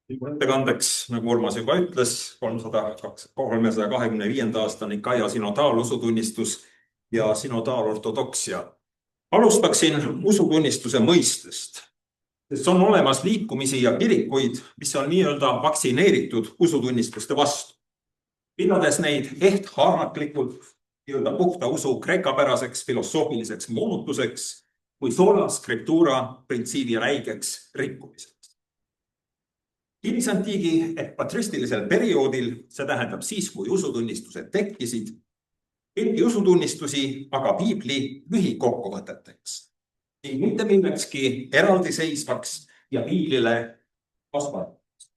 Ettekandeks, nagu Urmas juba ütles, 325. aasta Nikaia synodaalusutunnistus ja synodaalortodoksia. Alustaksin usutunnistuse mõistest, sest on olemas liikumisi ja kirikuid, mis on nii-öelda vaktsineeritud usutunnistuste vastu. Pidades neid ehthaarnaklikult nii-öelda puhta usu kreekapäraseks filosoofiliseks moonutuseks või sola scriptura printsiibi räigeks rikkumiseks. Hilisantiigi ehk patristilisel perioodil, see tähendab siis, kui usutunnistused tekkisid, peeti usutunnistusi aga piibli lühikokkuvõteteks. Mitte millekski eraldiseisvaks ja piiblile kasvataks.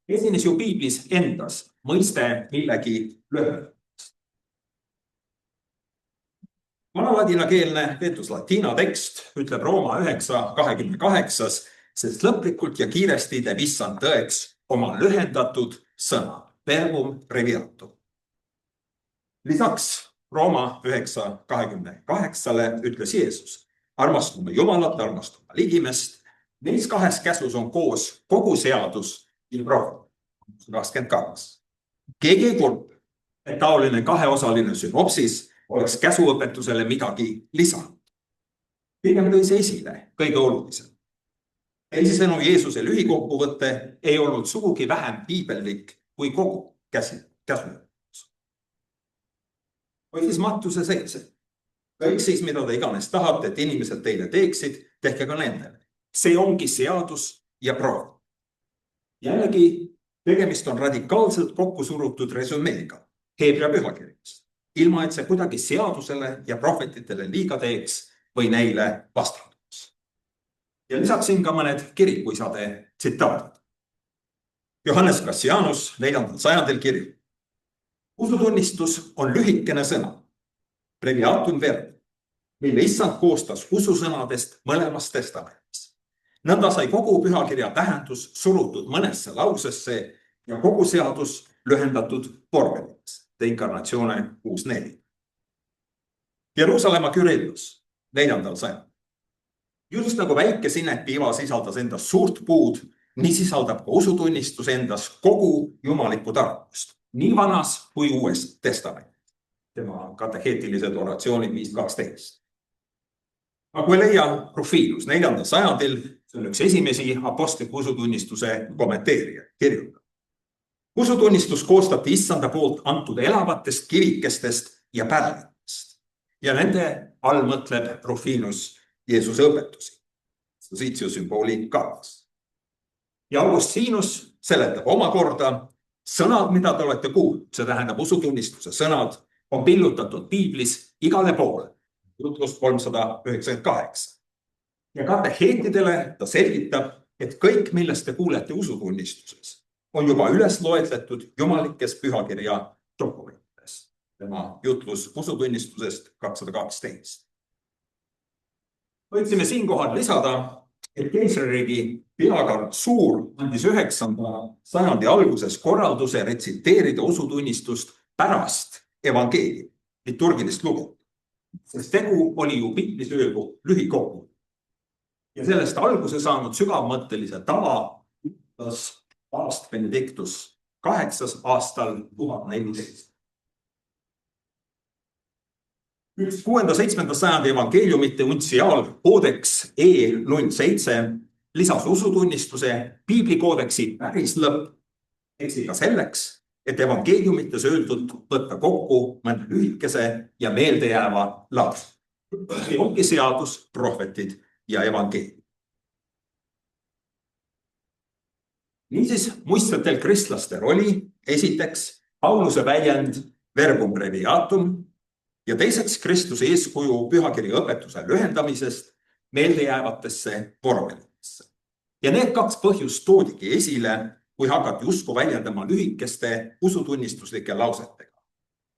Esines ju piiblis endas mõiste millegi lühendamist. Vanaladinakeelne Vetus Latina tekst ütleb Rooma 9:28, sest lõplikult ja kiiresti teeb issand tõeks oma lühendatud sõna, verbum breviatum. Lisaks Rooma 9:28 ütles Jeesus, armastume Jumalat, armastume ligimest. Neis kahes käsus on koos kogu seadus ja prohvet. 22. Keegi ei kurb, et taoline kaheosaline synopsis oleks käsuõpetusele midagi lisanud. Pigem tõi see esile kõige olulisem. Teisisõnu, Jeesuse lühikokkuvõte ei olnud sugugi vähem piibellik kui kogu käsuõpetus. Või siis Mattuse 7. Kõik siis, mida te iganes tahate, et inimesed teile teeksid, tehke ka nendele. See ongi seadus ja prohvet. Jällegi, tegemist on radikaalselt kokku surutud resümeega Heebrea pühakirjast, ilma et see kuidagi seadusele ja prohvetitele liiga teeks või neile vastandaks. Ja lisaksin ka mõned kirikuisade tsitaadid. Johannes Cassianus 4. sajandil kirjutab. Usutunnistus on lühikene sõna, breviatum verb, mille issand koostas ususõnadest mõlemas testamendis. Nõnda sai kogu pühakirja tähendus surutud mõnesse lausesse ja kogu seadus lühendatud vormeliks, de incarnatione 6.4. Jeruusalemma Kyrillus 4. sajandil. Just nagu väike sinepiiva sisaldas endas suurt puud, nii sisaldab ka usutunnistus endas kogu jumalikku tarkust, nii vanas kui uues testamendis. Tema kateheetilised oratsioonid 5.12. Aquileia Rufinus 4. sajandil, see on üks esimesi apostliku usutunnistuse kommenteerijaid, kirjutab. Usutunnistus koostati issanda poolt antud elavatest kivikestest ja pärlitest. Ja nende all mõtleb Rufinus Jeesuse õpetusi. Expositio symboli kavas. Ja Augustinus seletab omakorda, sõnad, mida te olete kuulnud, see tähendab usutunnistuse sõnad, on pillutatud piiblis igale poole. Jutlus 398. Ja kateheetidele ta selgitab, et kõik, millest te kuulete usutunnistuses, on juba üles loetletud jumalikes pühakirja dokumentides. Tema jutlus usutunnistusest 212. Võiksime siinkohal lisada, et keisririigi Pilagar Suur andis 9. sajandi alguses korralduse retsiteerida usutunnistust pärast evangeeliumi, liturgilist lugu. Sest tegu oli ju piiblis öeldu lühikokku. Ja sellest alguse saanud sügavmõttelise tava ütles paavst Benedictus 8. aastal 1014. 6.–7. sajandi evangeeliumite untsiaalkoodeks E07 lisas usutunnistuse piiblikoodeksi päris lõpp, eksiga selleks, et evangeeliumites öeldud võtta kokku mõne lühikese ja meeldejääva lause. See ongi seadus, prohvetid ja evangeelium. Niisiis muistsetel kristlastel oli esiteks Pauluse väljend verbum breviatum ja teiseks Kristuse eeskuju pühakirja õpetuse lühendamisest meeldejäävatesse vormelitesse. Ja need kaks põhjust toodigi esile, kui hakati usku väljendama lühikeste usutunnistuslike lausetega.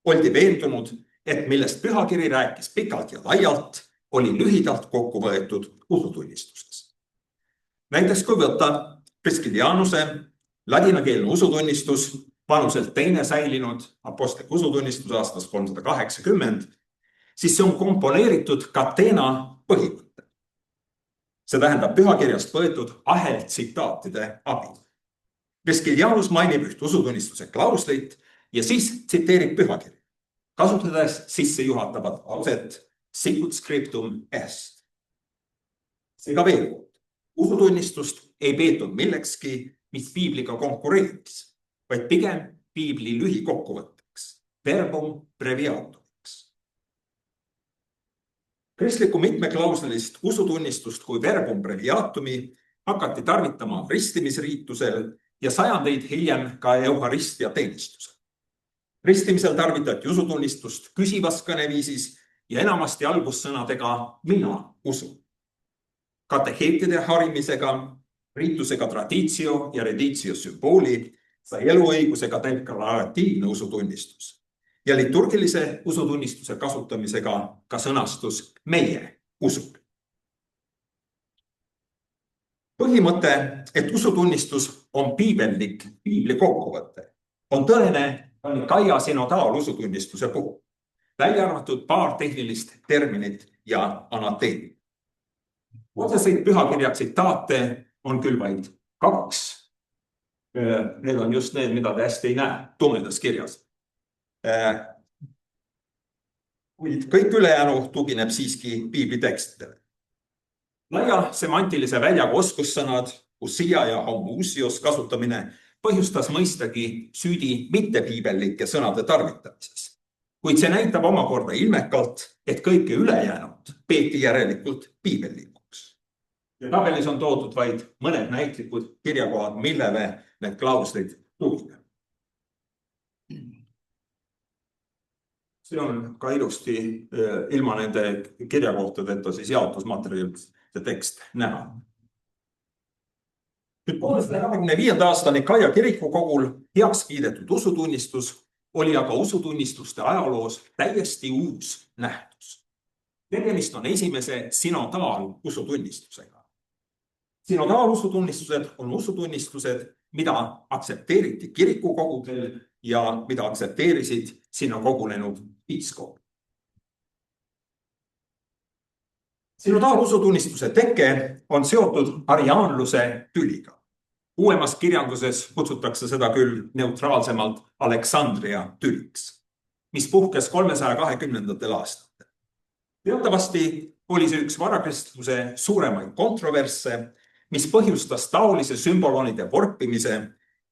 Oldi veendunud, et millest pühakiri rääkis pikalt ja laialt, oli lühidalt kokku võetud usutunnistustes. Näiteks kui võtta Priscillianuse ladinakeelne usutunnistus, vanuselt teine säilinud apostlik usutunnistus aastast 380, siis see on komponeeritud Catena põhimõttel. See tähendab pühakirjast võetud aheltsitaatide abil. Veskilianus mainib üht usutunnistuse klauslit ja siis tsiteerib pühakirja, kasutades sissejuhatavat lauset sicut scriptum est. Seega veel kord, usutunnistust ei peetud millekski, mis piibliga konkureeriks, vaid pigem piibli lühikokkuvõtteks, verbum breviatum'iks. Kristliku mitmeklauslilist usutunnistust kui verbum breviatumi hakati tarvitama ristimisriitusel ja sajandeid hiljem ka euharistia teenistusel. Ristimisel tarvitati usutunnistust küsivas kõneviisis ja enamasti algussõnadega mina usun. Kateheetide harimisega, riitusega traditio ja reditio sümbooli sai eluõigusega deklaratiivne usutunnistus ja liturgilise usutunnistuse kasutamisega ka sõnastus meie usub. Põhimõte, et usutunnistus on piibellik piibli kokkuvõte, on tõene Kaia synodaalusutunnistuse puhul, välja arvatud paar tehnilist terminit ja anateemi. Otseseid pühakirja tsitaate on küll vaid 2. Need on just need, mida te hästi ei näe tumedas kirjas. Kuid kõik ülejäänu tugineb siiski piibli tekstidele. Laia semantilise väljaga oskussõnad, usia ja homuusios kasutamine põhjustas mõistagi süüdi mittepiibellike sõnade tarvitamises. Kuid see näitab omakorda ilmekalt, et kõike ülejäänud peeti järelikult piibellikuks. Ja tabelis on toodud vaid mõned näitlikud kirjakohad, millele need klauslid tugineb. See on ka ilusti ilma nende kirjakohtadeta siis jaotusmaterjalide tekst näha. Nüüd 325. aastani Kaia kirikukogul heaks kiidetud usutunnistus oli aga usutunnistuste ajaloos täiesti uus nähtus. Tegemist on esimese synodaalusutunnistusega. Synodaalusutunnistused on usutunnistused, mida aktsepteeriti kirikukogudel ja mida aktsepteerisid sinna kogunenud piiskopid. Synodaalusutunnistuse teke on seotud ariaanluse tüliga. Uuemas kirjanduses kutsutakse seda küll neutraalsemalt Aleksandria tüliks, mis puhkes 320. aastatel. Teatavasti oli see üks varakristluse suuremaid kontroverse, mis põhjustas taolise sümbolonide vorpimise,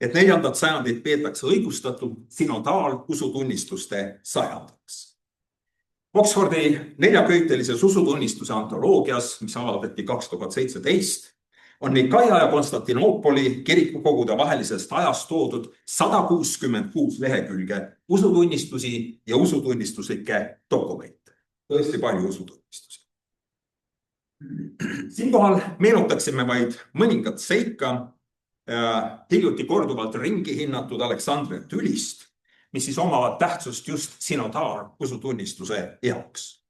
et 4. sajandit peetakse õigustatud synodaalusutunnistuste sajandaks. Oxfordi 4-köitelises usutunnistuse antoloogias, mis avaldati 2017, on nii Kaia ja Konstantinoopoli kirikukogude vahelisest ajast toodud 166 lehekülge usutunnistusi ja usutunnistuslikke dokumente. Tõesti palju usutunnistusi. Siinkohal meenutaksime vaid mõningat seika hiljuti korduvalt ringi hinnatud Aleksandria tülist, mis siis omavad tähtsust just synodaalusutunnistuse jaoks.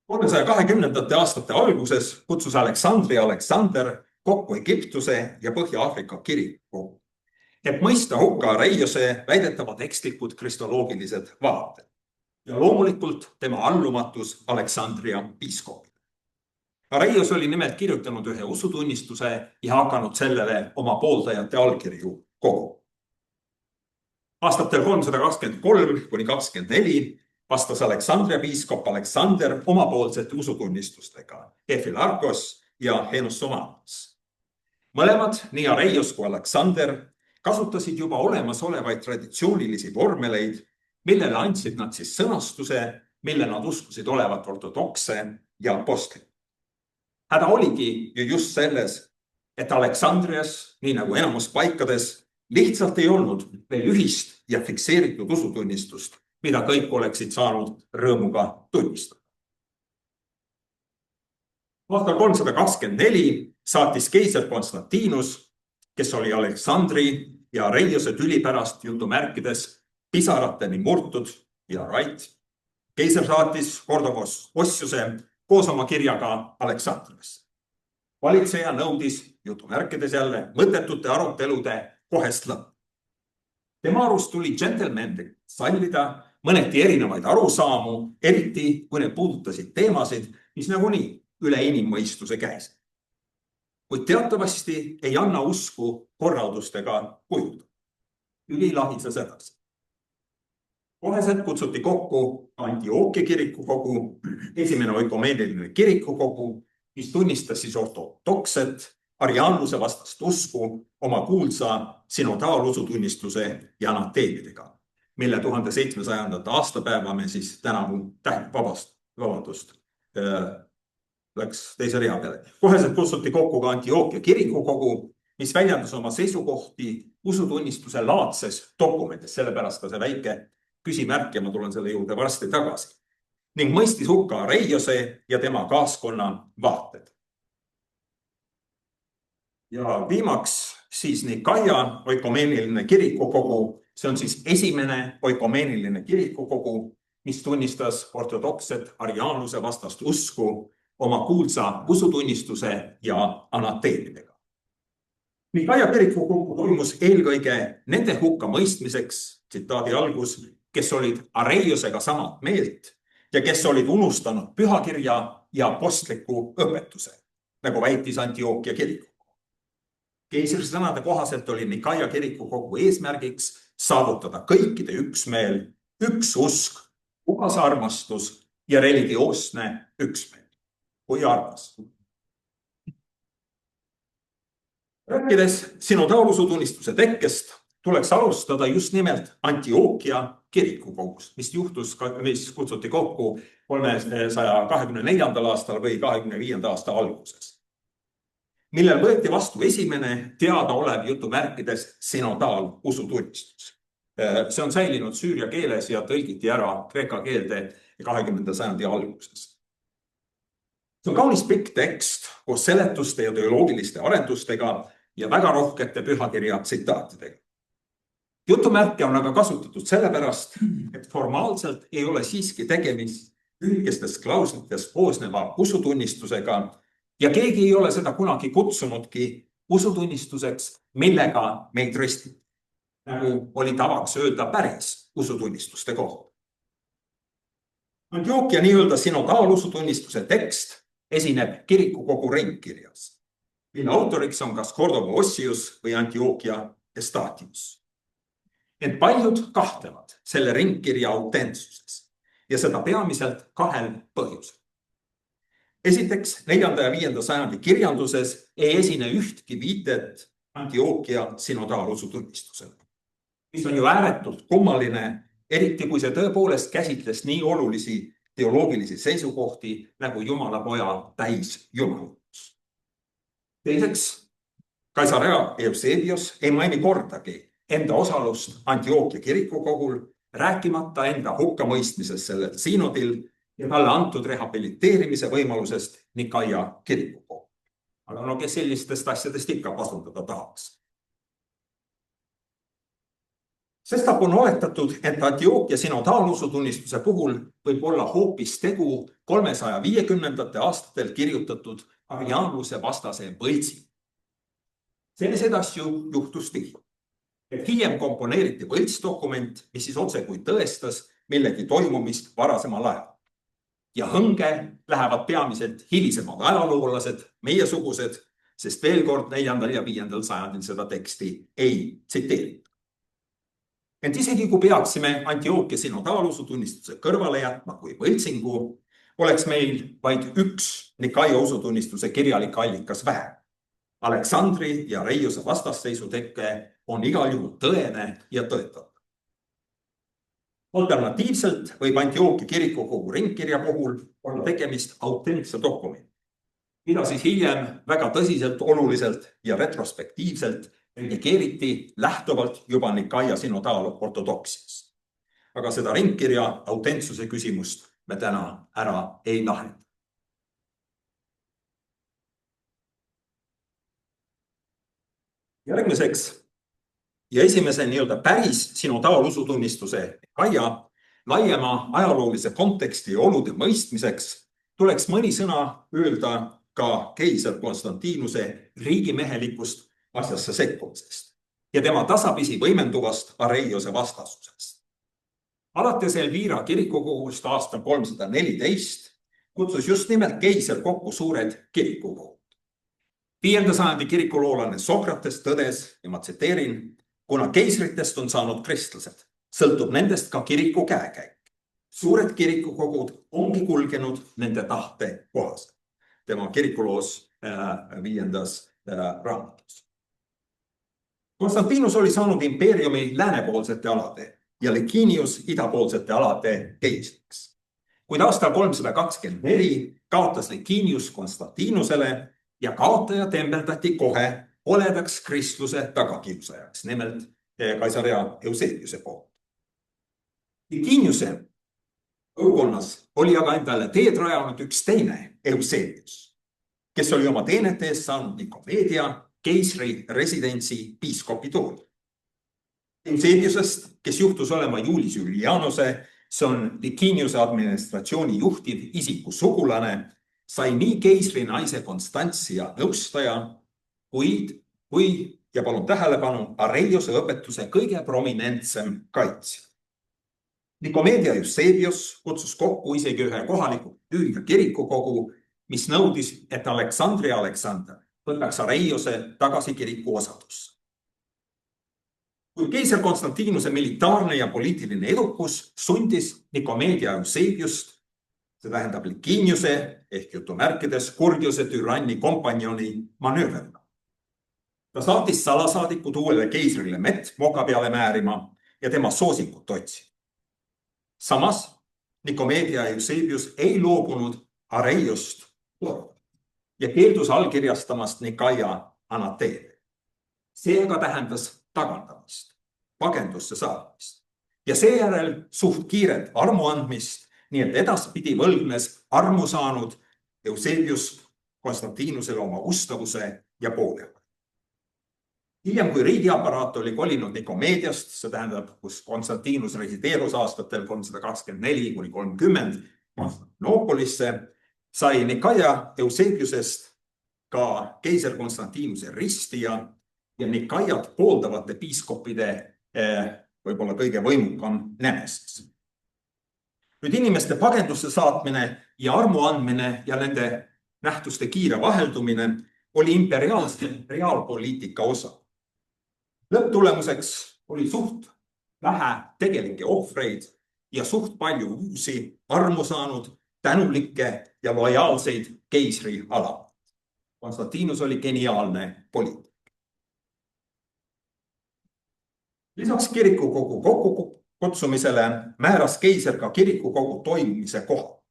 320. aastate alguses kutsus Aleksandria Aleksander kokku Egiptuse ja Põhja-Aafrika kirikukogu, et mõista hukka Areiose väidetavad ekslikud kristoloogilised vaated ja loomulikult tema allumatus Aleksandria piiskopile. Areios oli nimelt kirjutanud ühe usutunnistuse ja hakanud sellele oma pooldajate allkirju kogu. Aastatel 323–24 vastas Aleksandria piiskop Aleksander omapoolsete usutunnistustega Efilarkos ja Henosomanos. Mõlemad, nii Areios kui Aleksander, kasutasid juba olemasolevaid traditsioonilisi vormeleid, millele andsid nad siis sõnastuse, mille nad uskusid olevat ortodokse ja apostli. Häda oligi ju just selles, et Aleksandrias, nii nagu enamus paikades, lihtsalt ei olnud veel ühist ja fikseeritud usutunnistust, mida kõik oleksid saanud rõõmuga tunnistada. Aastal 324 saatis keiser Konstantinus, kes oli Aleksandri ja Areiose tüli pärast jutumärkides pisarateni murtud ja rait. Keiser saatis Kordovos Ossiuse koos oma kirjaga Aleksandriasse. Valitseja nõudis jutumärkides jälle mõttetute arutelude kohest lõpp. Tema arust tuli džentelmenid sallida mõneti erinevaid arusaamu, eriti kui need puudutasid teemasid, mis nagunii üle inimmõistuse käis. kuid teatavasti ei anna usku korraldustega kujulda. Ülilahises edasi. Koheselt kutsuti kokku Antiookia kirikukogu, esimene oikomeeniline kirikukogu, mis tunnistas siis ortodokset, ariaanluse vastast usku oma kuulsa sinodaalusutunnistuse ja anateemidega, mille 1700. aastapäeva me siis tänavu läks teise rea peale. Koheselt kutsuti kokku ka Antiookia kirikukogu, mis väljendas oma seisukohti usutunnistuse laadses dokumendis, sellepärast ka see väike küsimärk ja ma tulen selle juurde varsti tagasi. Ning mõistis hukka Areiose ja tema kaaskonna vaated. Ja viimaks siis Nikaia oikomeeniline kirikukogu, see on siis esimene oikomeeniline kirikukogu, mis tunnistas ortodokset ariaanluse vastast usku oma kuulsa usutunnistuse ja anateemidega. Nikaia kirikukogu toimus eelkõige nende hukka mõistmiseks, tsitaadi algus, kes olid Areiosega samad meelt ja kes olid unustanud pühakirja ja apostliku õpetuse, nagu väitis Antiookia kirikukogu. Keisri sõnade kohaselt oli Nikaia kirikukogu eesmärgiks saavutada kõikide üksmeel, üks usk, puhas armastus ja religioosne üksmeel. Kui armas. Rääkides sinodaalusutunnistuse tekkest, tuleks alustada just nimelt Antiookia kirikukogust, mis kutsuti kokku 324. aastal või 25. aasta alguses, millel võeti vastu esimene teadaolev jutumärkides sinodaalusutunnistus. See on säilinud süüria keeles ja tõlgiti ära kreeka keelde 20. sajandi alguses. See on kaunis pikk tekst koos seletuste ja teoloogiliste arendustega ja väga rohkete pühakirja tsitaatidega. Jutumärke on aga kasutatud sellepärast, et formaalselt ei ole siiski tegemist lühikestest klauslitest koosneva usutunnistusega ja keegi ei ole seda kunagi kutsunudki usutunnistuseks, millega meid ristiti, nagu oli tavaks öelda päris usutunnistuste kohta. Antiookia nii-öelda sinodaalusutunnistuse tekst esineb kirikukogu ringkirjas, mille autoriks on kas Cordova Ossius või Antiookia Estatius. Ent paljud kahtlevad selle ringkirja autentsuses ja seda peamiselt kahel põhjusel. Esiteks, 4. ja 5. sajandi kirjanduses ei esine ühtki viidet Antiookia sinodaalusutunnistusele, mis on ju ääretult kummaline, eriti kui see tõepoolest käsitles nii olulisi teoloogilisi seisukohti nagu Jumala poja täis jumalus. Teiseks, Kaisarea Eusebius ei maini kordagi enda osalust Antiookia kirikukogul, rääkimata enda hukkamõistmisest sellel siinodil ja talle antud rehabiliteerimise võimalusest Nikaia kirikukogu. Aga kes sellistest asjadest ikka pasundada tahaks? Sestap on oletatud, et Antiookia sinodaalusutunnistuse puhul võib olla hoopis tegu 350. aastatel kirjutatud ariaanluse vastase võltsi. Selliseid asju juhtus tihti. Et hiljem komponeeriti võltsdokument, mis siis otse kui tõestas millegi toimumist varasemal ajal. Ja hõnge lähevad peamiselt hilisemad ajaloolased, meiesugused, sest veel kord 4. ja 5. sajandil seda teksti ei tsiteerita. Ent isegi kui peaksime Antiookia sinodaalusutunnistuse kõrvale jätma kui võltsingu, oleks meil vaid üks Nikaia usutunnistuse kirjalik allikas vähem. Aleksandri ja Areiose vastasseisu tekke on igal juhul tõene ja tõetav. Alternatiivselt võib Antiookia kirikukogu ringkirja puhul olla tegemist autentse dokumendi, mida siis hiljem väga tõsiselt, oluliselt ja retrospektiivselt redigeeriti lähtuvalt juba Nikaia sinodaalortodoksiast. Aga seda ringkirja autentsuse küsimust me täna ära ei lahenda. Järgmiseks ja esimese nii-öelda päris sinodaalusutunnistuse Nikaia laiema ajaloolise konteksti ja olude mõistmiseks tuleks mõni sõna öelda ka keiser Konstantinuse riigimehelikust asjasse sekkumisest ja tema tasapisi võimenduvast Areiose vastasusest. Alates Elvira kirikukogust aastal 314 kutsus just nimelt keiser kokku suured kirikukogud. 5. sajandi kirikuloolane Sokrates tõdes, ja ma tsiteerin, kuna keisritest on saanud kristlased, sõltub nendest ka kiriku käekäik. Suured kirikukogud ongi kulgenud nende tahte kohaselt. Tema kirikuloos 5. raamatus. Konstantinus oli saanud impeeriumi läänepoolsete alade ja Licinius idapoolsete alade keisriks. Kuid aastal 324 kaotas Licinius Konstantinusele ja kaotaja tembeldati kohe oledaks kristluse tagakiusajaks, nimelt Kaisarea Eusebiuse poolt. Liciniuse õukonnas oli aga endale teed rajanud üks teine Eusebius, kes oli oma teenete eest saanud Nikomeedia keisri residentsi piiskopi tooli. Eusebiusest, kes juhtus olema Julius Julianuse, see on Liciniuse administratsiooni juhtiv isiku sugulane, sai nii keisri naise Constantia nõustaja, ja palun tähelepanu, Areiose õpetuse kõige prominentsem kaitsja. Nikomeedia Eusebius kutsus kokku isegi ühe kohaliku tüüga kirikukogu, mis nõudis, et Aleksandria Aleksander võtaks Areiose tagasi kiriku osadusse. Kui keiser Konstantinuse militaarne ja poliitiline edukus sundis Nikomeedia Eusebiust, see tähendab Liciniuse ehk jutumärkides kurdiuse türanni kompanjoni manööverda. Ta saatis salasaadikud uuele keisrile mett moka peale määrima ja tema soosikut otsima. Samas Nikomeedia Eusebius ei loobunud Areiost ja keeldus allkirjastamast Nikaia anateemi. See aga tähendas tagandamist, pagendusse saamist ja seejärel suht kiiret armu andmist, nii et edaspidi võlgnes armu saanud Eusebius Konstantinusele oma ustavuse ja poole. Hiljem, kui riigiaparaat oli kolinud Nikomeediast, see tähendab, kus Konstantinus resideerus aastatel 324–30 Konstantinoopolisse, sai Nikaia Eusebiusest ka keiser Konstantinuse ristija ja Nikaiat pooldavate piiskopide võib-olla kõige võimukam nemestis. Nüüd inimeste pagendusse saatmine ja armu andmine ja nende nähtuste kiire vaheldumine oli imperiaalse reaalpoliitika osa. Lõpptulemuseks oli suht vähe tegelikke ohvreid ja suht palju uusi armu saanud, tänulikke ja lojaalseid keisri ala. Konstantinus oli geniaalne poliitik. Lisaks kirikukogu kokkukutsumisele määras keiser ka kirikukogu toimumise koha.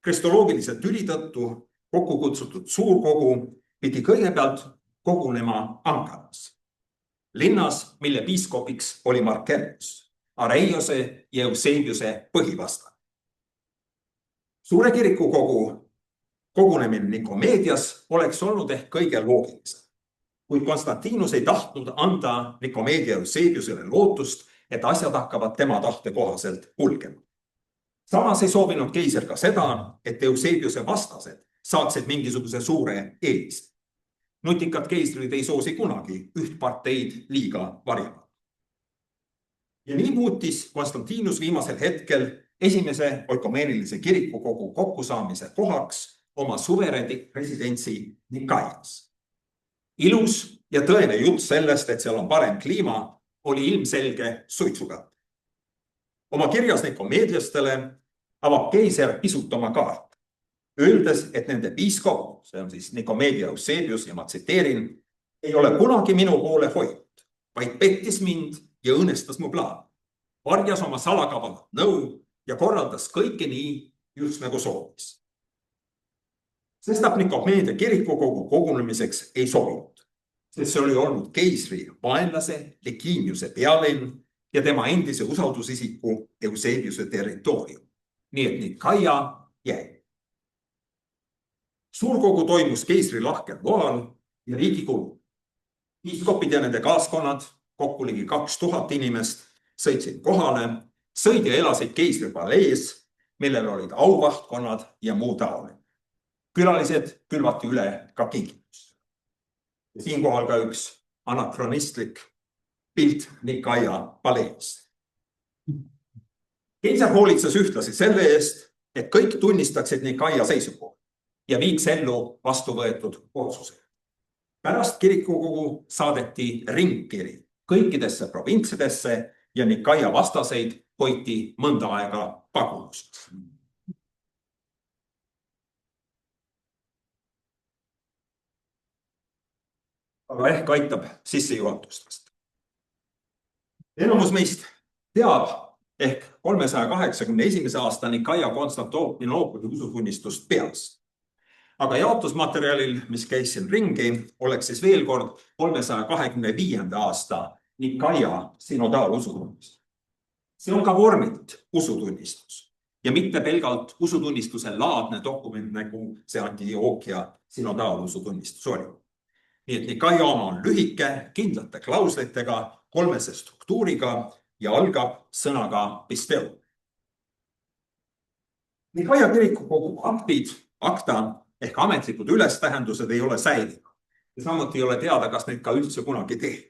Kristoloogilise tüli tõttu kokku kutsutud suurkogu pidi kõigepealt kogunema Ankaras, linnas, mille piiskopiks oli Marcellus, Areiose ja Eusebiuse põhivastane. Suure kirikukogu kogunemine Nikomeedias oleks olnud ehk kõige loogilisem, kuid Konstantinus ei tahtnud anda Nikomeedia Eusebiusele lootust, et asjad hakkavad tema tahte kohaselt kulgema. Samas ei soovinud keiser ka seda, et Eusebiuse vastased saaksid mingisuguse suure eelise. Nutikad keisrid ei soosi kunagi üht parteid liiga varjama. Ja nii muutis Konstantinus viimasel hetkel esimese oikomeenilise kirikukogu kokkusaamise kohaks oma suvereni residentsi Nikaias. Ilus ja tõene jutt sellest, et seal on parem kliima, oli ilmselge suitsukatte. Oma kirjas Nikomeediastele avab keiser pisut oma kaart, öeldes, et nende piiskop, see on siis Nikomeedia Eusebius ja ma tsiteerin, ei ole kunagi minu poole hoidnud, vaid pettis mind ja õõnestas mu plaan. Varjas oma salakavalat nõu ja korraldas kõike nii, just nagu soovis. Sestap Nikomeedia kirikukogu kogunemiseks ei sobinud, sest see oli olnud keisri vaenlase Liciniuse pealinn ja tema endise usaldusisiku Eusebiuse territoorium. Nii et Nikaia jäi. Suurkogu toimus keisri lahkel loal ja riigikulu. Piiskopid ja nende kaaskonnad, kokku ligi 2000 inimest, sõitsid kohale, sõid ja elasid keisri palees, millel olid auvahtkonnad ja muu taoline. Külalised külvati üle ka kingitus. Ja siinkohal ka üks anakronistlik pilt Nikaia paleest. Keiser hoolitses ühtlasi selle eest, et kõik tunnistaksid Nikaia seisukohta ja viiks ellu vastu võetud otsuse. Pärast kirikukogu saadeti ringkiri kõikidesse provintsidesse ja Nikaia vastaseid hoiti mõnda aega paguluses. Aga ehk aitab sissejuhatustest. Enamus meist teab ehk 381. aasta Nikaia Konstantinoopoli usutunnistust peast. Aga jaotusmaterjalil, mis käis siin ringi, oleks siis veel kord 325. aasta Nikaia synodaalusutunnistus. See on ka vormilt usutunnistus ja mitte pelgalt usutunnistuse laadne dokument, nagu see Antiochia synodaalusutunnistus oli. Nii et Nikaia oma on lühike, kindlate klauslitega, kolmese struktuuriga ja algab sõnaga pisteu. Nikaia kirikukogu aktid, akta ehk ametlikud ülestähendused ei ole säilinud. Ja samuti ei ole teada, kas neid ka üldse kunagi tehti.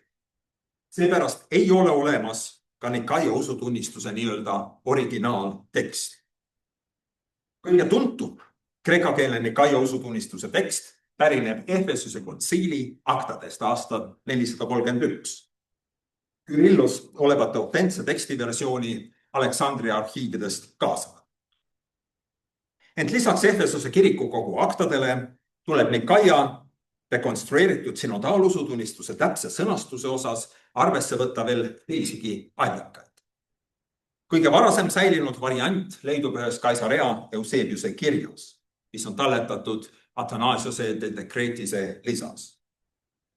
Seepärast ei ole olemas ka Nikaia usutunnistuse nii-öelda originaaltekst. Kõige tuntum kreekakeelne Nikaia usutunnistuse tekst pärineb Efesuse kontsiili aktadest aastal 431. Kyrillos olevat autentse tekstiversiooni Aleksandria arhiividest kaasa. Ent lisaks Efesuse kirikukogu aktadele tuleb Nikaia rekonstrueeritud synodaalusutunnistuse täpse sõnastuse osas arvesse võtta veel teisigi allikaid. Kõige varasem säilinud variant leidub ühes Caesarea Eusebiuse kirjas, mis on talletatud Athanasiose de Decretise lisas.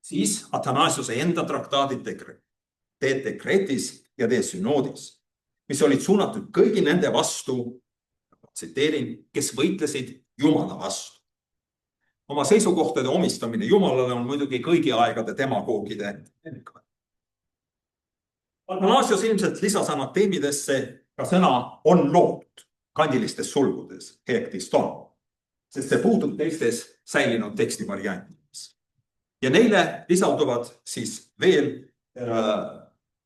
Siis Athanasiose enda traktaadid de Decretis ja de Synodis, mis olid suunatud kõigi nende vastu, tsiteerin, kes võitlesid Jumala vastu. Oma seisukohtade omistamine Jumalale on muidugi kõigi aegade demagoogide ennekad. Athanasios ilmselt lisas anateemidesse ka sõna on loodud kandilistes sulgudes, hektiston, sest see puudub teistes säilinud tekstivariantides. Ja neile lisanduvad siis veel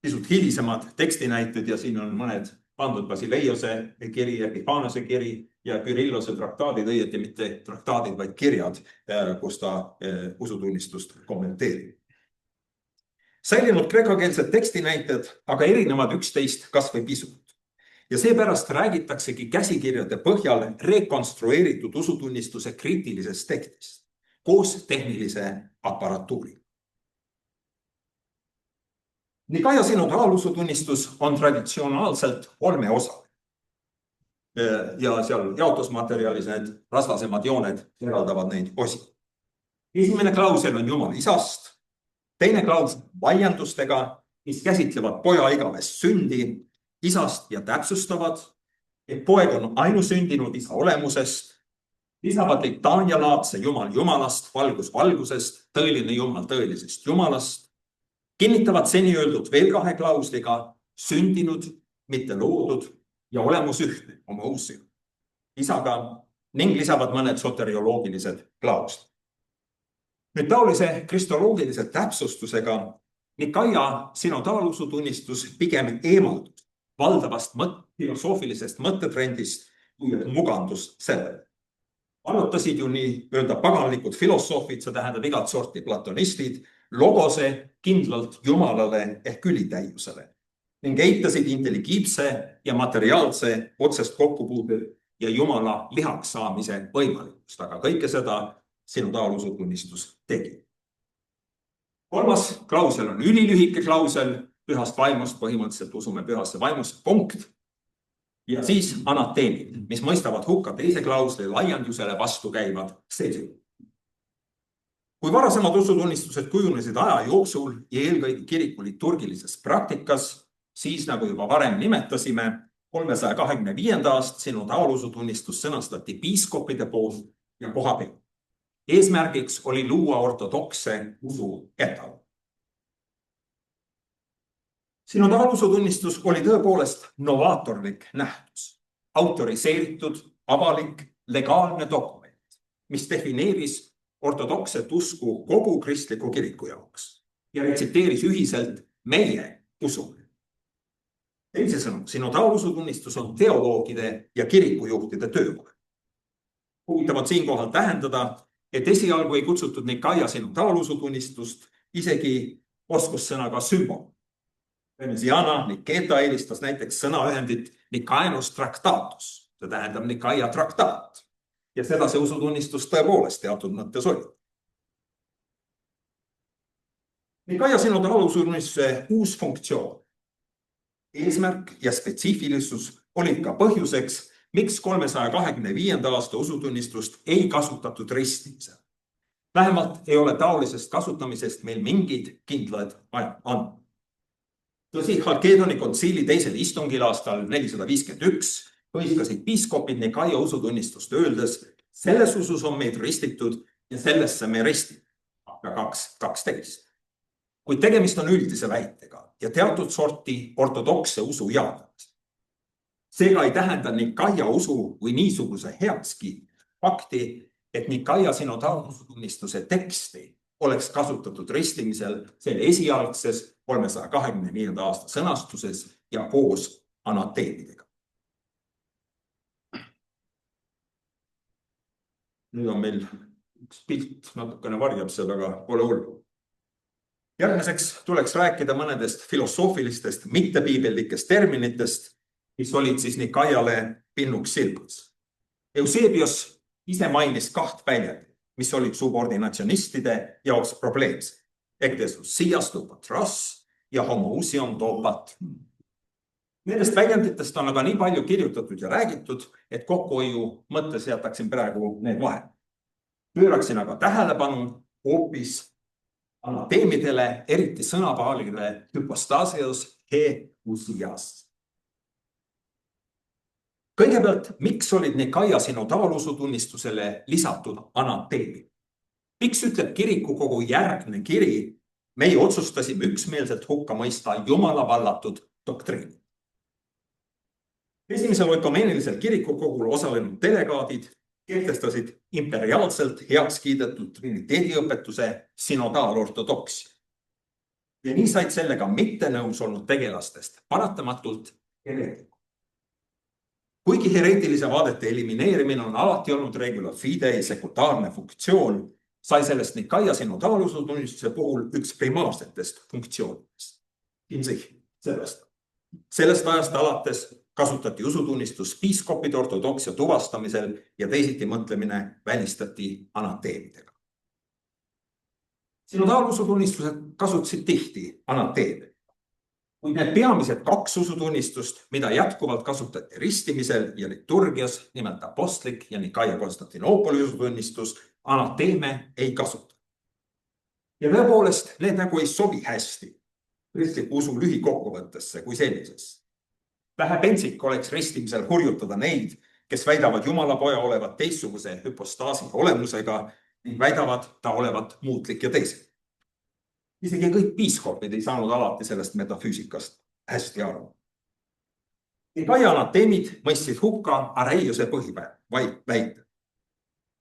pisut hilisemad tekstinäited ja siin on mõned pandud Basileiose kiri, Epifanose kiri ja Kyrillose traktaadid, õieti mitte traktaadid, vaid kirjad, kus ta usutunnistust kommenteerib. Säilinud kreekakeelsed tekstinäited aga erinevad üksteist kas või pisut. Ja seepärast räägitaksegi käsikirjade põhjal rekonstrueeritud usutunnistuse kriitilisest tekstist koos tehnilise aparatuuriga. Nikaia synodaalusutunnistus on traditsionaalselt 3 osa. Ja seal jaotusmaterjalis need rasvasemad jooned eraldavad neid osi. Esimene klausel on Jumala isast, teine klausel vaiendustega, mis käsitlevad poja igavest sündi, isast ja täpsustavad, et poeg on ainusündinud isa olemusest, lisavad litaanialaadse Jumal Jumalast, valgus valgusest, tõeline Jumal tõelisest Jumalast, kinnitavad seni öeldud veel 2 klausliga sündinud, mitte loodud ja olemus ühtne oma uusi isaga ning lisavad mõned soterioloogilised klauslid. Nüüd taolise kristoloogilise täpsustusega Nikaia synodaalusutunnistus pigem eemaldus valdavast filosoofilisest mõttetrendist kui mugandus sellele. Arutasid ju nii-öelda paganlikud filosoofid, see tähendab igat sorti platonistid, logose kindlalt Jumalale ehk ülitäiusele ning eitasid intelligiibse ja materiaalse otsest kokkupuudet ja Jumala lihaks saamise võimalikkust, aga kõike seda synodaalusutunnistus tegi. 3. klausel on ülilühike klausel, pühast vaimust, põhimõtteliselt usume pühasse vaimusse, punkt. Ja siis anateemid, mis mõistavad hukka teise klausli laiendusele vastu käivad seisukohad. Kui varasemad usutunnistused kujunesid aja jooksul ja eelkõige kiriku liturgilises praktikas, siis nagu juba varem nimetasime, 325. aasta synodaalusutunnistus sõnastati piiskopide poolt ja kohapeal. Eesmärgiks oli luua ortodokse usu etal. Synodaalusutunnistus oli tõepoolest novaatorlik nähtus, autoriseeritud, avalik, legaalne dokument, mis defineeris ortodokset usku kogu kristliku kiriku jaoks ja retsiteeris ühiselt meie usume. Teisisõnu, synodaalusutunnistus on teoloogide ja kirikujuhtide töökoht. Huvitavad siinkohal tähendada, et esialgu ei kutsutud Nikaia sinodaalusutunnistust isegi oskussõnaga sümbol. Veneziana Niketa eelistas näiteks sõnaühendit Nikaenus traktatus, see tähendab Nikaia traktaat. Ja seda see usutunnistus tõepoolest teatud mõttes oli. Nikaia sinodaalusutunnistuse uus funktsioon, eesmärk ja spetsiifilisus olid ka põhjuseks, miks 325. aasta usutunnistust ei kasutatud ristimisel. Vähemalt ei ole taolisest kasutamisest meil mingid kindlad andmed. Tõsi, Halkedoni kontsiili teisel istungil aastal 451 põiskasid piiskopid Nikaia usutunnistust öeldes, selles usus on meid ristitud ja sellesse me ristime. 2.12. Kuid tegemist on üldise väitega ja teatud sorti ortodokse usu jaotamist. Seega ei tähenda Nikaia usu või niisuguse heakskiit fakti, et Nikaia sinodaalusutunnistuse teksti oleks kasutatud ristimisel selle esialgses 325. aasta sõnastuses ja koos anateemidega. Nüüd on meil üks pilt, natukene varjab seal, aga pole hullu. Järgmiseks tuleks rääkida mõnedest filosoofilistest mittepiibellikest terminitest, mis olid siis Nikaiale pinnuks silmas. Eusebios ise mainis 2 väljendit, mis olid subordinatsionistide jaoks probleemsed. Ekdesusias to patras ja homoousion to patrum. Nendest väljenditest on aga nii palju kirjutatud ja räägitud, et kokkuhoiu mõttes jätaksin praegu need vahel. Pööraksin aga tähelepanu hoopis anateemidele, eriti sõnapaalile hypostasios he usias. Kõigepealt, miks olid Nikaia sinodaalusutunnistusele lisatud anateemid? Miks ütleb kirikukogu järgne kiri, meie otsustasime üksmeelselt hukka mõista Jumala vallatud doktriini? Esimesel ökumeenilisel kirikukogul osalenud delegaadid kehtestasid imperiaalselt heaks kiidetud triniteediõpetuse sinodaalortodoksi. Ja nii said sellega mitte nõus olnud tegelastest paratamatult hereetikud. Kuigi hereetilise vaadete elimineerimine on alati olnud regula fide ja sekutaarne funktsioon, sai sellest Nikaia sinodaalusutunnistuse puhul üks primaarsetest funktsioonidest. Sellest ajast alates kasutati usutunnistus piiskopide ortodoksia tuvastamisel ja teisiti mõtlemine välistati anateemidega. Sinodaalusutunnistused kasutasid tihti anateemid. Kuid need peamised 2 usutunnistust, mida jätkuvalt kasutati ristimisel ja liturgias, nimelt apostlik ja Nikaia Konstantinoopoli usutunnistus, anateeme ei kasuta. Ja tõepoolest, need nagu ei sobi hästi kristliku usu lühikokkuvõttesse kui sellisesse. Vähe pentsik oleks ristimisel hurjutada neid, kes väidavad Jumala poja olevat teistsuguse hüpostaasi olemusega ning väidavad ta olevat muutlik ja teised. Isegi kõik piiskopid ei saanud alati sellest metafüüsikast hästi aru. Nikaia anateemid mõistsid hukka Areiose põhiväite.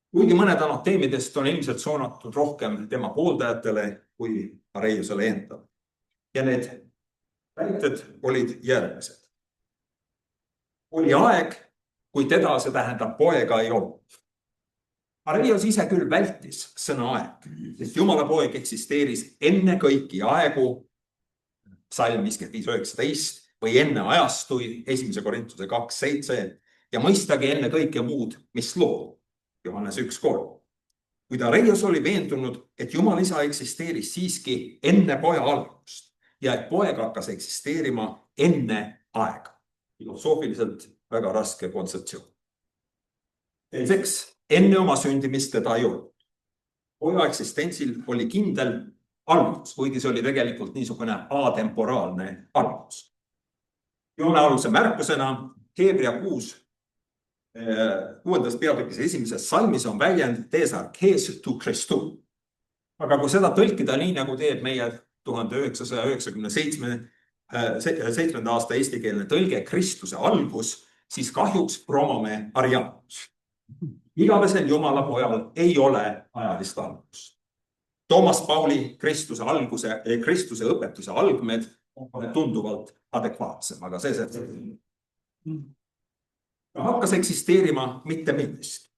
Kuigi mõned anateemidest on ilmselt soonatud rohkem tema pooldajatele kui Areiosele endale. Ja need väited olid järgmised. Oli aeg, kui teda, see tähendab poega, ei olnud. Areios ise küll vältis sõna aeg, sest Jumala poeg eksisteeris enne kõiki aegu, psalm 55.19, või enne ajastui, 1. Korintuse 2.7, ja mõistagi enne kõike muud, mis lood, Johannes 1.3. Kuid Areios oli veendunud, et Jumal isa eksisteeris siiski enne poja algust ja et poeg hakkas eksisteerima enne aega. Filosoofiliselt väga raske kontseptsioon. Teiseks, enne oma sündimist teda ei olnud. Poja eksistentsil oli kindel algus, kuigi see oli tegelikult niisugune atemporaalne algus. Joonealuse märkusena Hebra 6. peatükis 1. salmis on väljend tesarches tu Christu. Aga kui seda tõlkida nii, nagu teeb meie 1997. aasta eestikeelne tõlge Kristuse algus, siis kahjuks promome arianus. Igavesel Jumala pojal ei ole ajalist algust. Toomas Pauli Kristuse õpetuse algmed on tunduvalt adekvaatsem, aga see hakkas eksisteerima mitte millest.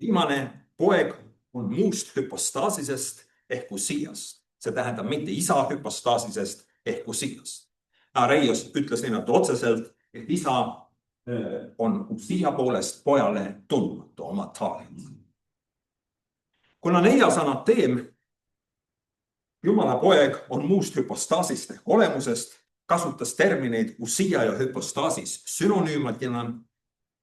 Viimane poeg on muust hüpostaasisest ehk usiast. See tähendab mitte isa hüpostaasisest ehk usiast. Areios ütles nimelt otseselt, et isa on usia poolest pojale tundmatu oma taalit. Kuna 4. anateem, Jumala poeg on muust hüpostaasist ehk olemusest, kasutas termineid usia ja hüpostaasis sünonüümadina,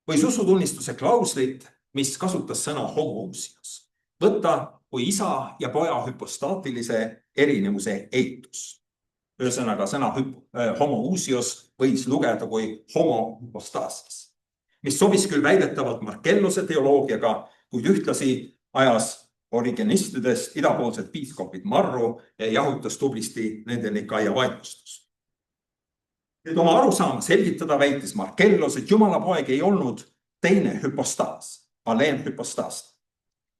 võis usutunnistuse klauslit, mis kasutas sõna homousias, võtta kui isa ja poja hüpostaatilise erinevuse eitus. Ühesõnaga sõna homousios võis lugeda kui homohüpostaasias, mis sobis küll väidetavalt Markelluse teoloogiaga, kuid ühtlasi ajas origenistidest idapoolsed piiskopid marru ja jahutas tublisti nende Nikaia vaidlustus. Et oma arusaama selgitada väitis Markellus, et Jumala poeg ei olnud teine hüpostaas, alleen hüpostaas.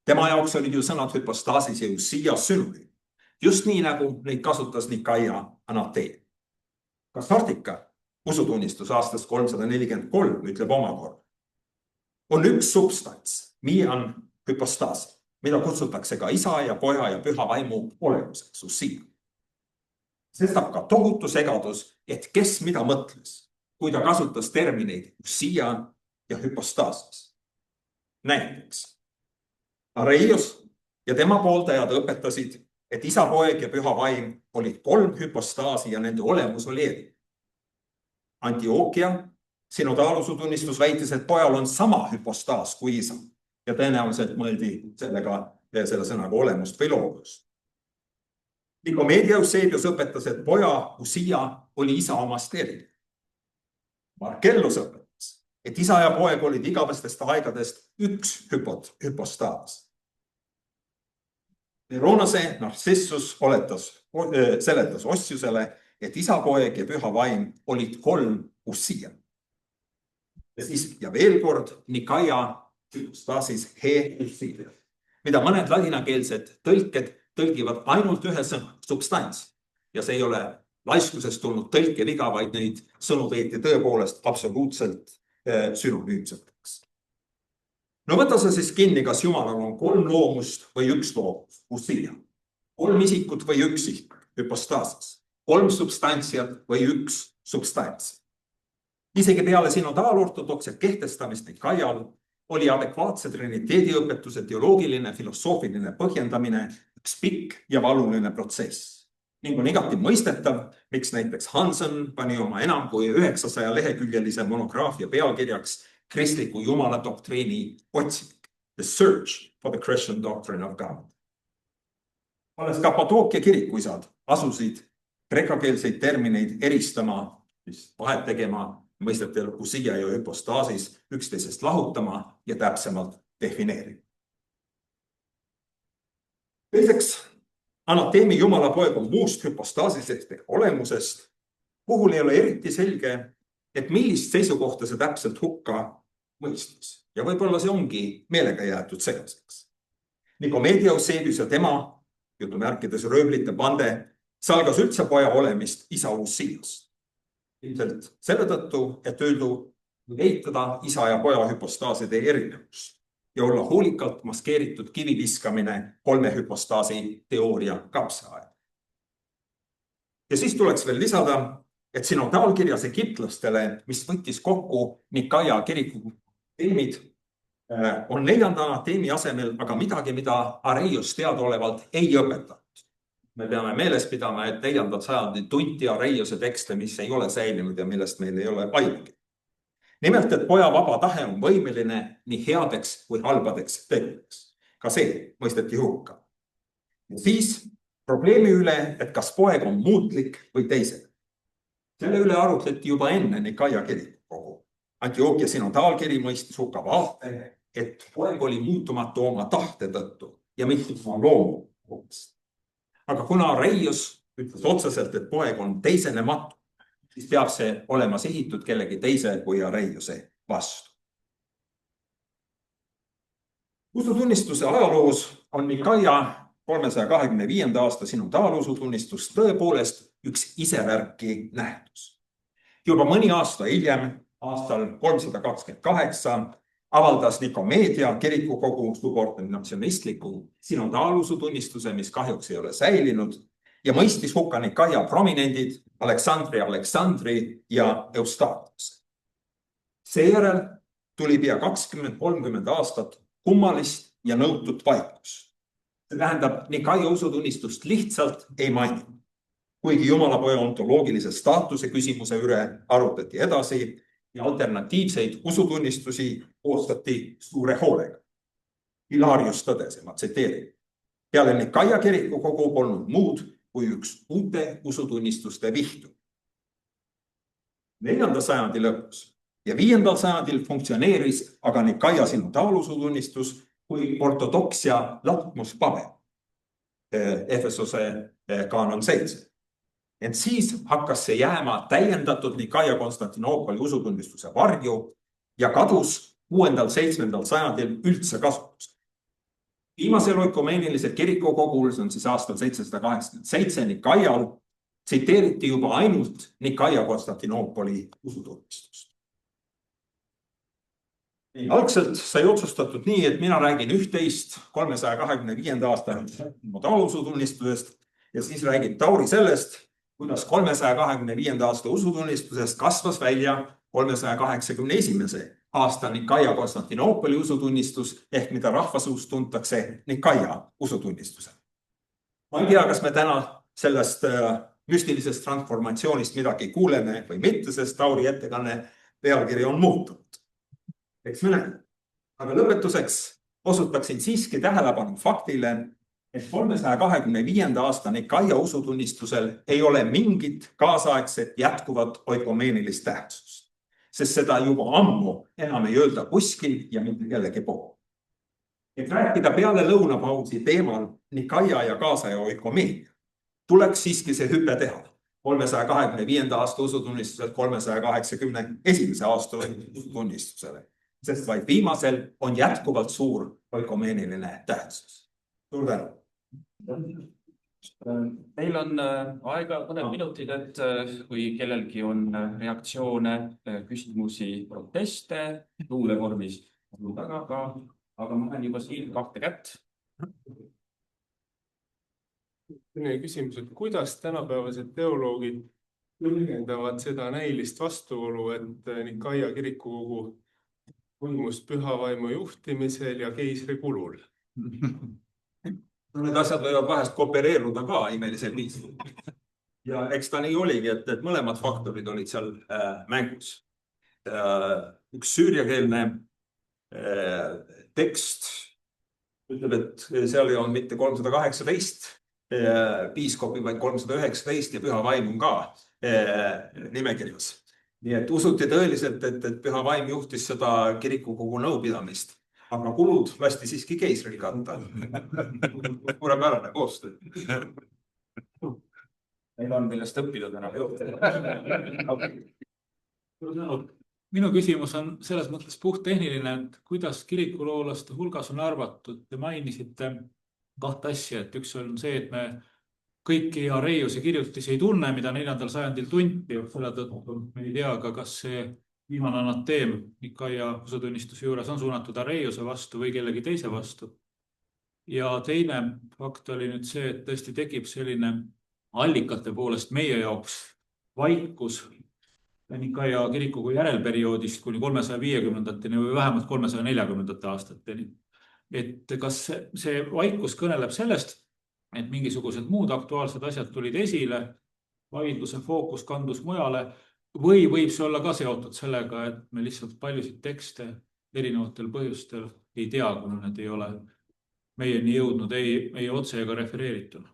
Tema jaoks olid ju sõnad hüpostaasis ja usia sünonüüm, just nii nagu neid kasutas Nikaia anateem. Kastartika usutunnistus aastast 343 ütleb omakorda. On üks substants, mian hüpostaas, mida kutsutakse ka isa ja poja ja püha vaimu olemuseks, usia. Sestap ka tohutu segadus, et kes mida mõtles, kui ta kasutas termineid usia ja hüpostaasis. Näiteks, Areios ja tema pooldajad õpetasid, et isa, poeg ja püha vaim olid 3 hüpostaasi ja nende olemus oli erinev. Antiochia sinodaalusutunnistus väitis, et pojal on sama hüpostaas kui isa ja tõenäoliselt mõeldi selle sõnaga olemust või loogust. Nikomedia Eusebius õpetas, et poja usia oli isa omast erinev. Markellus õpetas, et isa ja poeg olid igavestest aegadest üks hüpostaas. Veronase Narcissus seletas Ossiusele, et isa, poeg ja püha vaim olid 3 usia. Ja veel kord Nikaia hüpostaasis he usia, mida mõned ladinakeelsed tõlked tõlgivad ainult ühe sõna, substants. Ja see ei ole laiskusest tulnud tõlkeviga, vaid neid sõnu peeti tõepoolest absoluutselt sünonüümseteks. No võta sa siis kinni, kas Jumalal on 3 loomust või 1 loomus, usia. 3 isikut või 1 isik, hüpostaasis. 3 substantsiat või 1 substants. Isegi peale sinodaalortodoksia kehtestamist Nikaial oli adekvaatse triniteediõpetuse teoloogiline, filosoofiline põhjendamine üks pikk ja valuline protsess. Ning on igati mõistetav, miks näiteks Hansen pani oma enam kui 900 leheküljelise monograafia pealkirjaks kristliku Jumala doktriini otsing, The Search for the Christian Doctrine of God. Alles Kappadookia kirikuisad asusid kreekakeelseid termineid eristama, vahet tegema, mõistetel usia ja hüpostaasis üksteisest lahutama ja täpsemalt defineerima. Teiseks, anateemi Jumala poeg on muust hüpostaasisest ehk olemusest, puhul ei ole eriti selge, et millist seisukohta see täpselt hukka mõistis. Ja võib-olla see ongi meelega jäetud segaseks. Nikomedia Eusebius ja tema, jutumärkides rööblite bande, salgas üldse poja olemist isa usiast. Ilmselt selle tõttu, et öeldu eitada isa ja poja hüpostaaside erinevust ja olla hoolikalt maskeeritud kiviviskamine 3 hüpostaasi teooria kapsaaed. Ja siis tuleks veel lisada, et sinodaalkirjas egiptlastele, mis võttis kokku Nikaia kiriku teemid, on 4. anateemi asemel aga midagi, mida Areios teadaolevalt ei õpetanud. Me peame meeles pidama, et 4. sajandil tunti Areiose tekste, mis ei ole säilinud ja millest meil ei ole aimugi. Nimelt, et poja vaba tahe on võimeline nii headeks kui halbadeks tegudeks. Ka see mõisteti hukka. Ja siis probleemi üle, et kas poeg on muutlik või teisega. Selle üle arutleti juba enne Nikaia kirikukogu. Antiochia sinodaalkiri mõistis hukka vaate, et poeg oli muutumatu oma tahte tõttu ja mitte oma loomust. Aga kuna Areios ütles otseselt, et poeg on teisenematu, siis peab see olema sihitud kellegi teise kui Areiose vastu. Usutunnistuse ajaloos on Nikaia 325. aasta sinodaalusutunnistus tõepoolest üks isevärki nähtus. Juba mõni aasta hiljem, aastal 328, avaldas Nikomeedia kirikukogu subordinatsionistliku sinodaalusutunnistuse, mis kahjuks ei ole säilinud, ja mõistis hukka Nikaia prominendid Aleksandri ja Eustathiuse. Seejärel tuli pea 20-30 aastat kummalist ja nõutut vaikust. See tähendab, Nikaia usutunnistust lihtsalt ei maininud. Kuigi Jumalapoja ontoloogilise staatuse küsimuse üle arutati edasi ja alternatiivseid usutunnistusi koostati suure hoolega. Hilarius tõdes, ma tsiteerin: peale Nikaia kirikukogu polnud muud kui üks uute usutunnistuste vihtu. 4. sajandi lõpus ja 5. sajandil funktsioneeris aga Nikaia sinodaalusutunnistus kui ortodoksia lakmuspaber, Efesose kaanon 7. Ent siis hakkas see jääma täiendatud Nikaia Konstantinoopoli usutunnistuse varju ja kadus 6.-7. sajandil üldse kasutus. Viimasel oikumeenilise kirikukogul, see on siis aastal 787 Nikaial, tsiteeriti juba ainult Nikaia Konstantinoopoli usutunnistust. Algselt sai otsustatud nii, et mina räägin üht-teist 325. aasta usutunnistusest ja siis räägib Tauri sellest, kuidas 325. aasta usutunnistusest kasvas välja 381. aasta Nikaia Konstantinoopoli usutunnistus ehk mida rahvasuust tuntakse Nikaia usutunnistusel. Ma ei tea, kas me täna sellest müstilisest transformatsioonist midagi kuuleme või mitte, sest Tauri ettekanne pealkiri on muutunud. Eks me näeme. Aga lõpetuseks osutaksin siiski tähelepanu faktile, et 325. aasta Nikaia usutunnistusel ei ole mingit kaasaegset jätkuvat oikumeenilist tähtsust, sest seda juba ammu enam ei öelda kuskil ja mitte kellegi pool. Et rääkida peale lõunapausi teemal Nikaia ja kaasaja oikumeenia, tuleks siiski see hüpe teha 325. aasta usutunnistuselt 381. aasta usutunnistusele, sest vaid viimasel on jätkuvalt suur oikumeeniline tähtsus. Suur tänu! Meil on aega mõned minutid, et kui kellelgi on reaktsioone, küsimusi, proteste, luulevormis, aga ma olen juba siin 2 kätt. Küsimus, et kuidas tänapäevased teoloogid tõlgendavad seda näilist vastuolu, et Nikaia kirikukogu toimus püha vaimu juhtimisel ja keisri kulul? Need asjad võivad vahest koopereeruda ka imelisel viisil. Ja eks ta nii oligi, et mõlemad faktorid olid seal mängus. Üks süüriakeelne tekst ütleb, et seal ei olnud mitte 318 piiskopi, vaid 319 ja püha vaim on ka nimekirjas. Nii et usuti tõeliselt, et püha vaim juhtis seda kirikukogu nõupidamist. Aga kulud lasti siiski keisril kanda. Suurepärane koostöö. Meil on millest õppida täna. Minu küsimus on selles mõttes puhttehniline, et kuidas kirikuloolaste hulgas on arvatud. Te mainisite 2 asja, et üks on see, et me kõiki Areiuse kirjutisi ei tunne, mida 4. sajandil tunti. Selle tõttu me ei tea ka, kas see viimane anateem Nikaia usutunnistuse juures on suunatud Areiuse vastu või kellegi teise vastu. Ja teine fakt oli nüüd see, et tõesti tekib selline allikate poolest meie jaoks vaikus Nikaia kirikukogu järelperioodist kuni 350-ndateni või vähemalt 340 aastateni. Et kas see vaikus kõneleb sellest, et mingisugused muud aktuaalsed asjad tulid esile, vaidluse fookus kandus mujale, või võib see olla ka seotud sellega, et me lihtsalt paljusid tekste erinevatel põhjustel ei tea, kuna need ei ole meieni jõudnud ei otse ega refereerituna.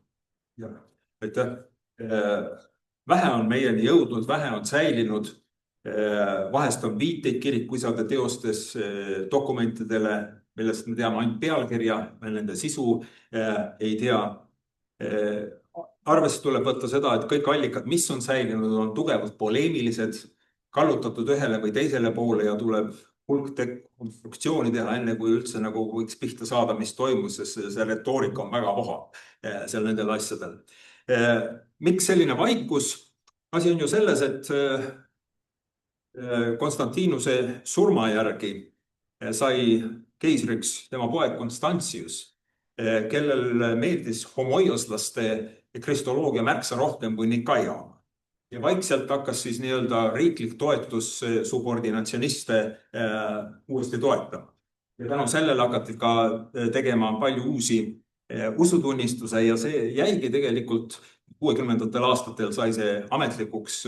Aitäh. Vähe on meieni jõudnud, vähe on säilinud. Vahest on viiteid kirikuisade teostes dokumentidele, millest me teame ainult pealkirja, me nende sisu ei tea. Arvesse tuleb võtta seda, et kõik allikad, mis on säilinud, on tugevalt poleemilised, kallutatud ühele või teisele poole ja tuleb hulk konstruktsiooni teha enne, kui üldse nagu võiks pihta saada, mis toimus, sest see retoorika on väga voha seal nendel asjadel. Miks selline vaikus? Asi on ju selles, et Konstantinuse surma järgi sai keisriks tema poeg Konstantius, kellel meeldis homoioslaste kristoloogia märksa rohkem kui Nikaia. Ja vaikselt hakkas siis nii-öelda riiklik toetus subordinatsioniste uuesti toetama. Ja tänu sellele hakati ka tegema palju uusi usutunnistuse ja see jäigi tegelikult 60. aastatel sai see ametlikuks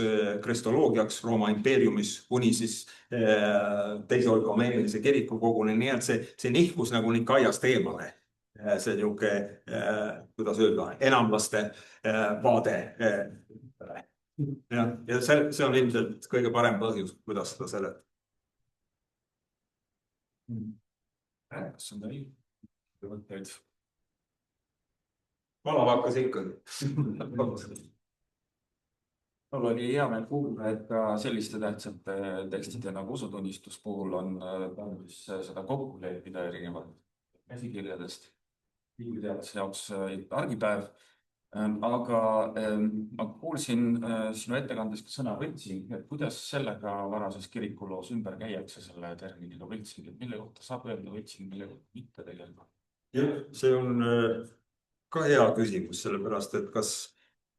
kristoloogiaks Rooma impeeriumis kuni siis teise orgameelise kirikukoguni, nii et see nihkus nagu Nikaiast eemale. See niuke, kuidas öelda, enamlaste vaade. Ja see on ilmselt kõige parem põhjus, kuidas seda seletada. Kas on ta nii? Valav hakkas ikkagi. Mul oli hea meel kuulda, et ka selliste tähtsate tekstide nagu usutunnistus puhul on tarvis seda kokku leppida erinevalt käsikirjadest. Teaduse jaoks argipäev. Aga ma kuulsin sinu ettekandes ka sõna võltsing, et kuidas sellega varases kirikuloos ümber käiakse selle terminiga võltsing, et mille kohta saab öelda võltsing, mille kohta mitte tegelikult? Jah, see on ka hea küsimus, sellepärast, et kas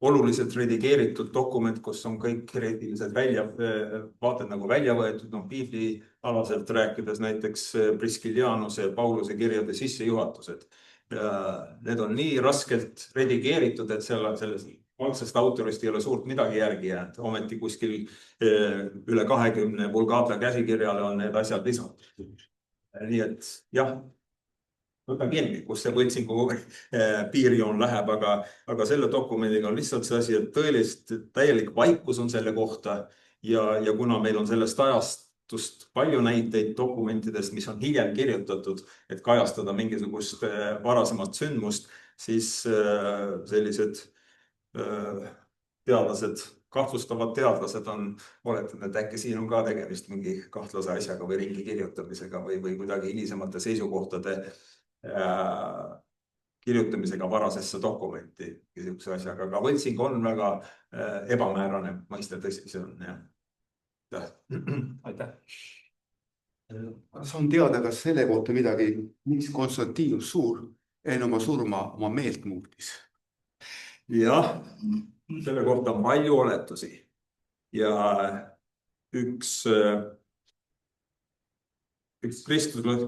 oluliselt redigeeritud dokument, kus on kõik eetilised vaated nagu välja võetud, piibli alaselt rääkides näiteks Priskilianuse ja Pauluse kirjade sissejuhatused. Need on nii raskelt redigeeritud, et sellest algsest autorist ei ole suurt midagi järgi jäänud. Ometi kuskil üle 20 Vulgata käsikirjale on need asjad lisatud. Nii et jah, võta kinni, kus see võltsingu piirjoon läheb, aga selle dokumendiga on lihtsalt see asi, et tõelist täielik vaikus on selle kohta ja kuna meil on sellest ajast palju näiteid dokumentidest, mis on hiljem kirjutatud, et kajastada mingisugust varasemat sündmust, siis sellised teadlased, kahtlustavad teadlased on oletanud, et äkki siin on ka tegemist mingi kahtlase asjaga või ringi kirjutamisega või kuidagi hilisemate seisukohtade kirjutamisega varasesse dokumenti niisuguse asjaga, aga võltsing on väga ebamäärane mõiste, tõsi see on, jah. Aitäh. Kas on teada, kas selle kohta midagi, miks Konstantinus Suur enne oma surma oma meelt muutis? Jah, selle kohta on palju oletusi ja üks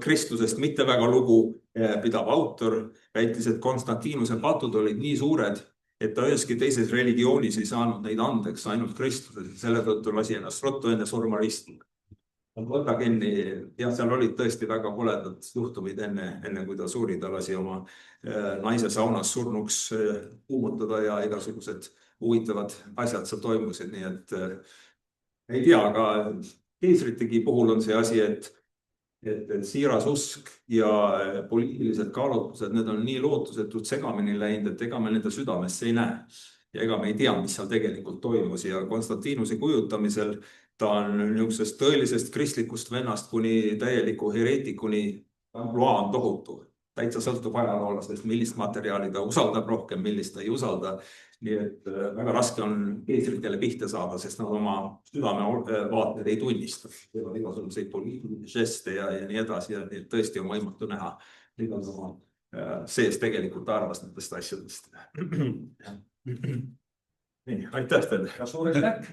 Kristusest mitte väga lugu pidav autor väitis, et Konstantinuse patud olid nii suured, et ta üheski teises religioonis ei saanud neid andeks, ainult Kristuses, ja selle tõttu lasi ennast ruttu enne surma ristil. Võta kinni, jah, seal olid tõesti väga koledad juhtumid enne kui ta suri, ta lasi oma naise saunas surnuks kuumutada ja igasugused huvitavad asjad seal toimusid, nii et ei tea, aga keisritegi puhul on see asi, et siiras usk ja poliitilised kaalutlused, need on nii lootusetult segamini läinud, et ega me nende südamesse ei näe. Ja ega me ei tea, mis seal tegelikult toimus ja Konstantinuse kujutamisel ta on niisugusest tõelisest kristlikust vennast kuni täieliku hereetikuni ampluaa on tohutu. Täitsa sõltub ajaloolasest, millist materjali ta usaldab rohkem, millist ta ei usalda. Nii et väga raske on keisritele pihta saada, sest nad oma südamevaated ei tunnista. Need on igasuguseid poliitilisi žeste ja nii edasi ja tõesti on võimatu näha, mida oma sees tegelikult arvas nendest asjadest. Nii, aitäh teile. Suur aitäh.